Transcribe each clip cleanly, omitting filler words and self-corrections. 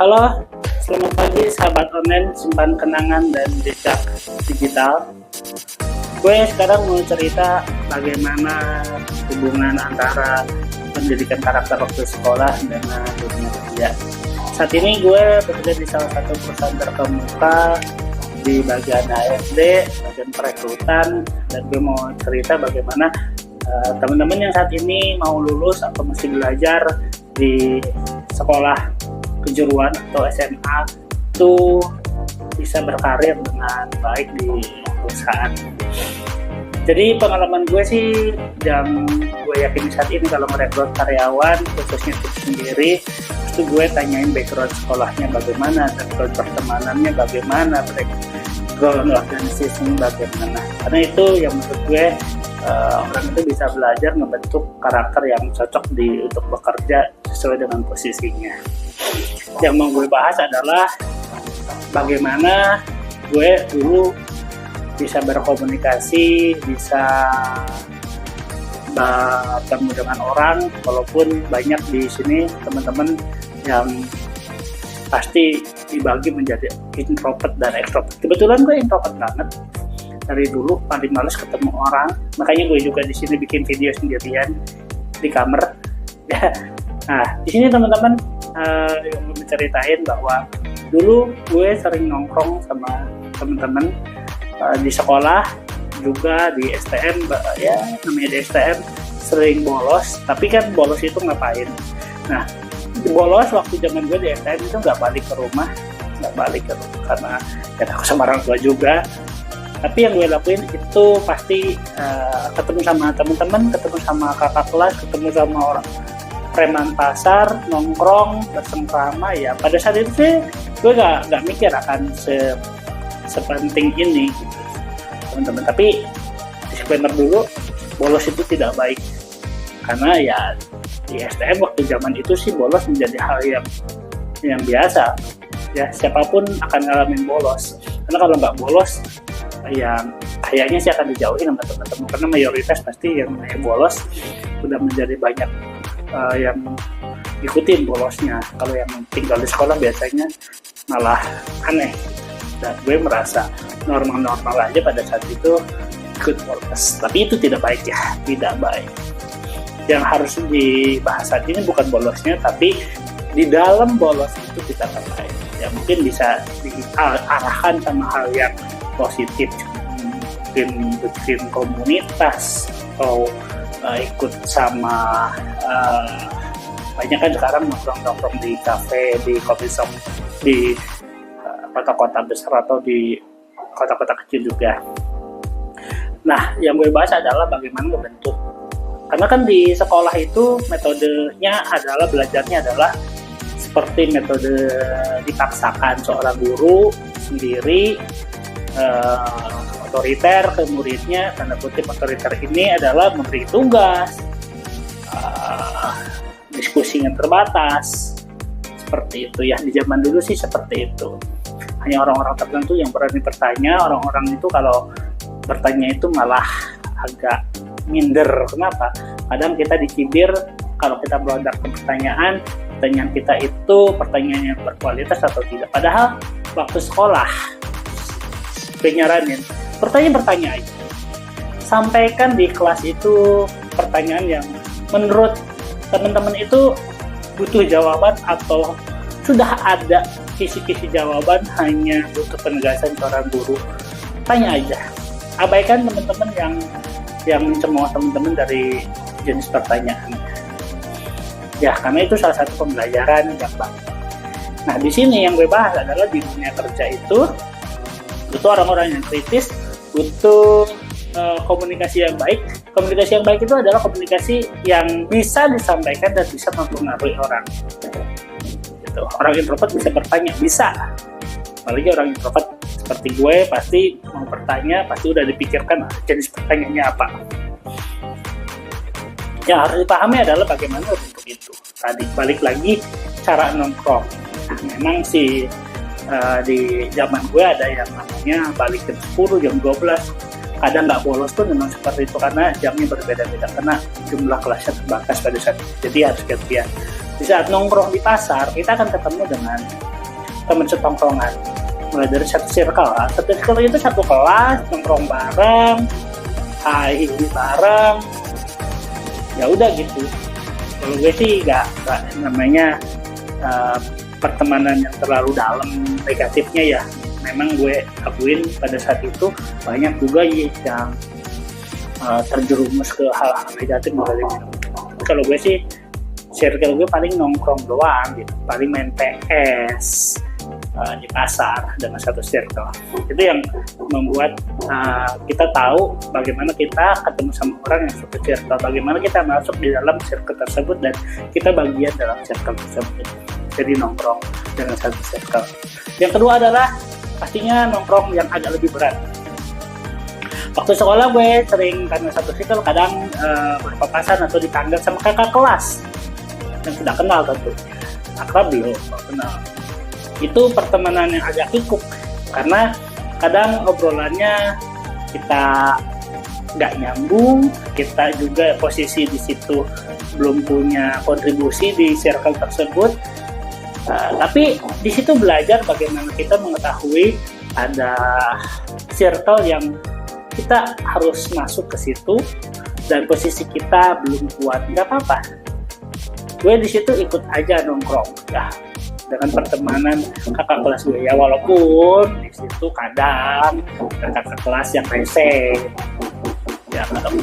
Halo, selamat pagi sahabat online, simpan kenangan dan jejak digital. Gue sekarang mau cerita bagaimana hubungan antara pendidikan karakter waktu sekolah dengan dunia kerja. Saat ini gue bekerja di salah satu perusahaan terkemuka di bagian HRD, bagian perekrutan, dan gue mau cerita bagaimana teman-teman yang saat ini mau lulus atau masih belajar di sekolah kejuruan atau SMA itu bisa berkarir dengan baik di perusahaan. Jadi pengalaman gue sih yang gue yakin saat ini kalau merekrut karyawan khususnya tim sendiri, itu gue tanyain background sekolahnya bagaimana, background pertemanannya bagaimana, background organisasinya bagaimana. Karena itu yang menurut gue orang itu bisa belajar membentuk karakter yang cocok untuk bekerja sesuai dengan posisinya. Yang mau gue bahas adalah bagaimana gue dulu bisa berkomunikasi, bisa bertemu dengan orang, walaupun banyak di sini teman-teman yang pasti dibagi menjadi introvert dan extrovert. Kebetulan gue introvert banget. Dari dulu paling males ketemu orang, makanya gue juga di sini bikin video sendirian di kamar. Nah, di sini teman-teman yang mau ceritain bahwa dulu gue sering nongkrong sama teman-teman di sekolah, juga di STM, ya namanya di STM sering bolos, tapi kan bolos itu ngapain? Nah, bolos waktu zaman gue di STM itu nggak balik ke rumah karena ya takut sama orang tua juga. Tapi yang gue lakuin itu pasti ketemu sama teman-teman, ketemu sama kakak kelas, ketemu sama orang preman pasar, nongkrong, bersengkrama. Ya pada saat itu sih gue gak mikir akan sepenting ini gitu, teman-teman. Tapi disclaimer dulu, bolos itu tidak baik, karena ya di STM waktu zaman itu sih bolos menjadi hal yang biasa. Ya siapapun akan ngalamin bolos, karena kalau nggak bolos yang kayaknya sih akan dijauhin sama teman-teman, karena mayoritas pasti yang bolos udah menjadi banyak yang ikutin bolosnya. Kalau yang tinggal di sekolah biasanya malah aneh, dan gue merasa normal-normal aja pada saat itu ikut bolos. Tapi itu tidak baik ya, tidak baik. Yang harus dibahas saat ini bukan bolosnya, tapi di dalam bolos itu kita baik. Ya mungkin bisa diarahkan sama hal yang positif, mungkin bikin komunitas atau ikut sama banyak kan sekarang nongkrong di kafe, di coffee shop di kota-kota besar atau di kota-kota kecil juga. Nah, yang gue bahas adalah bagaimana membentuk, karena kan di sekolah itu metodenya adalah belajarnya adalah seperti metode dipaksakan, seorang guru sendiri otoriter ke muridnya. Tanda kutip otoriter ini adalah memberi tugas, diskusinya terbatas, seperti itu ya. Di zaman dulu sih seperti itu, hanya orang-orang tertentu yang berani bertanya. Orang-orang itu kalau bertanya itu malah agak minder. Kenapa? Kadang kita dicibir kalau kita melontar ke pertanyaan kita itu pertanyaan yang berkualitas atau tidak. Padahal waktu sekolah gue nyaranin pertanyaan aja, sampaikan di kelas itu pertanyaan yang menurut teman-teman itu butuh jawaban atau sudah ada kisi-kisi jawaban, hanya butuh penegasan seorang guru. Tanya aja, abaikan teman-teman yang mencemooh teman-teman dari jenis pertanyaan. Ya, karena itu salah satu pembelajaran yang baik. Nah, di sini yang gue bahas adalah di dunia kerja itu butuh orang-orang yang kritis, butuh komunikasi yang baik. Komunikasi yang baik itu adalah komunikasi yang bisa disampaikan dan bisa mempengaruhi orang. Gitu. Orang introvert bisa bertanya, bisa. Apalagi orang introvert seperti gue pasti mau bertanya, pasti udah dipikirkan jenis pertanyaannya apa. Yang harus dipahami adalah bagaimana bentuk itu. Tadi balik lagi cara nongkrong. Nah, memang sih di zaman gue ada yang namanya balik jam 10, jam 12. Kadang nggak bolos tuh memang seperti itu, karena jamnya berbeda-beda, karena jumlah kelasnya terbatas pada saat itu. Jadi harus gantian. Di saat nongkrong di pasar, kita akan ketemu dengan teman setongkrongan, mulai dari satu circle. Satu circle itu satu kelas, nongkrong bareng, hai bareng, ya udah gitu. Kalau gue sih nggak namanya pertemanan yang terlalu dalam negatifnya ya. Memang gue akuin pada saat itu banyak juga yang terjerumus ke hal-hal negatif mulai minum. Kalau gue sih circle gue paling nongkrong doang gitu, paling main PS di pasar dengan satu circle. Itu yang membuat kita tahu bagaimana kita ketemu sama orang yang satu circle, bagaimana kita masuk di dalam circle tersebut dan kita bagian dalam circle tersebut. Jadi nongkrong dengan satu circle. Yang kedua adalah pastinya nongkrong yang agak lebih berat. Waktu sekolah gue sering karena satu circle kadang berpapasan atau dipanggil sama kakak kelas yang sudah kenal tentu. Akrab belum kenal. Itu pertemanan yang agak kikuk karena kadang obrolannya kita nggak nyambung, kita juga posisi di situ belum punya kontribusi di circle tersebut. Tapi di situ belajar bagaimana kita mengetahui ada circle yang kita harus masuk ke situ dan posisi kita belum kuat, nggak apa-apa. Gue di situ ikut aja nongkrong, ya dengan pertemanan kakak kelas gue ya, walaupun di situ kadang kakak kelas yang rese, ya kadang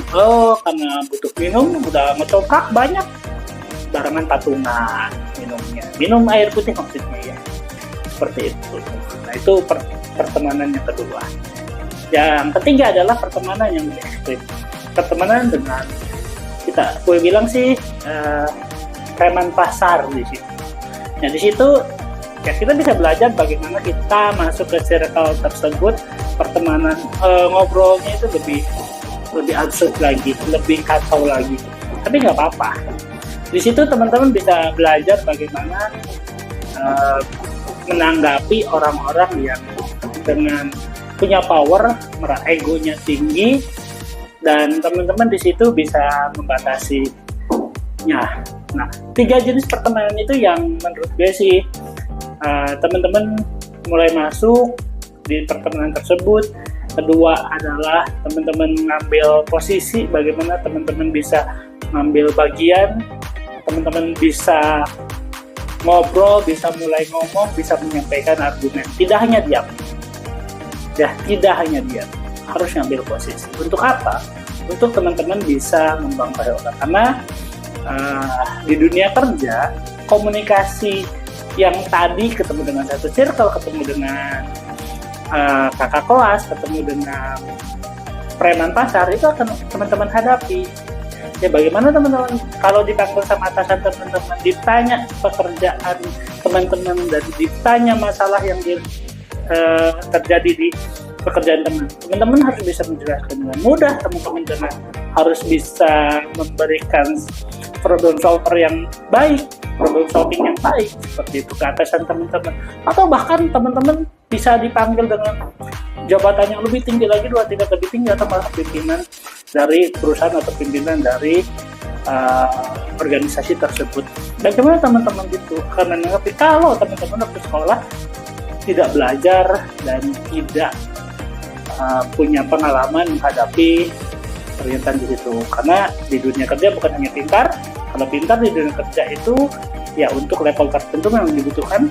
karena butuh minum udah ngecoprak banyak, barengan patungan minumnya, minum air putih maksudnya ya, seperti itu. Nah itu pertemanan yang kedua. Yang ketiga adalah pertemanan yang lebih ekstrim, pertemanan dengan kita, gue bilang sih preman pasar di situ. Nah di situ ya kita bisa belajar bagaimana kita masuk ke circle tersebut, pertemanan ngobrolnya itu lebih absurd lagi, lebih kacau lagi. Tapi nggak apa-apa. Di situ teman-teman bisa belajar bagaimana menanggapi orang-orang yang dengan punya power, egonya tinggi, dan teman-teman di situ bisa membatasinya. Nah, 3 jenis pertemanan itu yang menurut gue sih teman-teman mulai masuk di pertemanan tersebut. Kedua adalah teman-teman mengambil posisi, bagaimana teman-teman bisa mengambil bagian, teman-teman bisa ngobrol, bisa mulai ngomong, bisa menyampaikan argumen, tidak hanya diam. Ya, tidak hanya diam, harus ngambil posisi. Untuk apa? Untuk teman-teman bisa membangkai orang. Karena di dunia kerja, komunikasi yang tadi ketemu dengan satu circle, ketemu dengan kakak kelas, ketemu dengan preman pasar, itu akan teman-teman hadapi. Ya bagaimana teman-teman kalau dipanggil sama atasan teman-teman, ditanya pekerjaan teman-teman dan ditanya masalah yang terjadi di pekerjaan teman-teman harus bisa menjelaskan dengan mudah, teman-teman harus bisa memberikan problem solver yang baik, problem solving yang baik seperti itu ke atasan teman-teman, atau bahkan teman-teman bisa dipanggil dengan jabatan yang lebih tinggi lagi, 2 tingkat lebih tinggi, atau malah pimpinan dari perusahaan atau pimpinan dari organisasi tersebut. Bagaimana teman-teman gitu? Karena mengerti kalau teman-teman waktu sekolah tidak belajar dan tidak punya pengalaman menghadapi pernyataan di situ. Karena di dunia kerja bukan hanya pintar, kalau pintar di dunia kerja itu ya untuk level tertentu memang dibutuhkan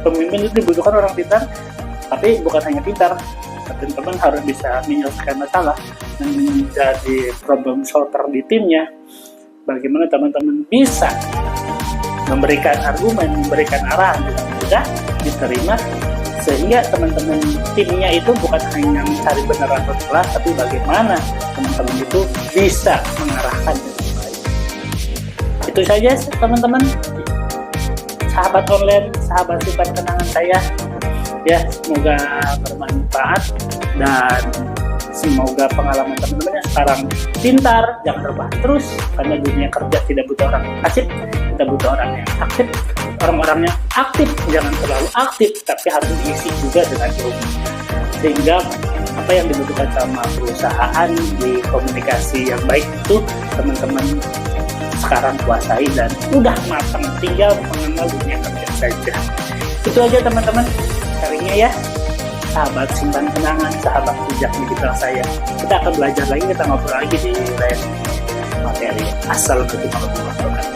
pemimpin, itu dibutuhkan orang pintar, tapi bukan hanya pintar, teman-teman harus bisa menyelesaikan masalah dan menjadi problem solver di timnya. Bagaimana teman-teman bisa memberikan argumen, memberikan arahan dengan mudah diterima, sehingga teman-teman timnya itu bukan hanya mencari benar atau salah, tapi bagaimana teman-teman itu bisa mengarahkan dengan baik. Itu saja teman-teman, sahabat online, sahabat simpan kenangan saya. Ya, semoga bermanfaat dan semoga pengalaman teman-teman yang sekarang pintar jangan rebahan terus, karena dunia kerja tidak butuh orang pasif, kita butuh orang yang aktif. Orang-orang yang aktif jangan terlalu aktif, tapi harus diisi juga dengan ilmu, sehingga apa yang dibutuhkan sama perusahaan di komunikasi yang baik itu teman-teman sekarang kuasai dan udah matang, tinggal mengenal dunia kerja. saja. Itu aja teman-teman kalinya ya, sahabat simpan kenangan, sahabat jejak digital saya. Kita akan belajar lagi, kita ngobrol lagi di lain materi. Assalamualaikum warahmatullahi wabarakatuh.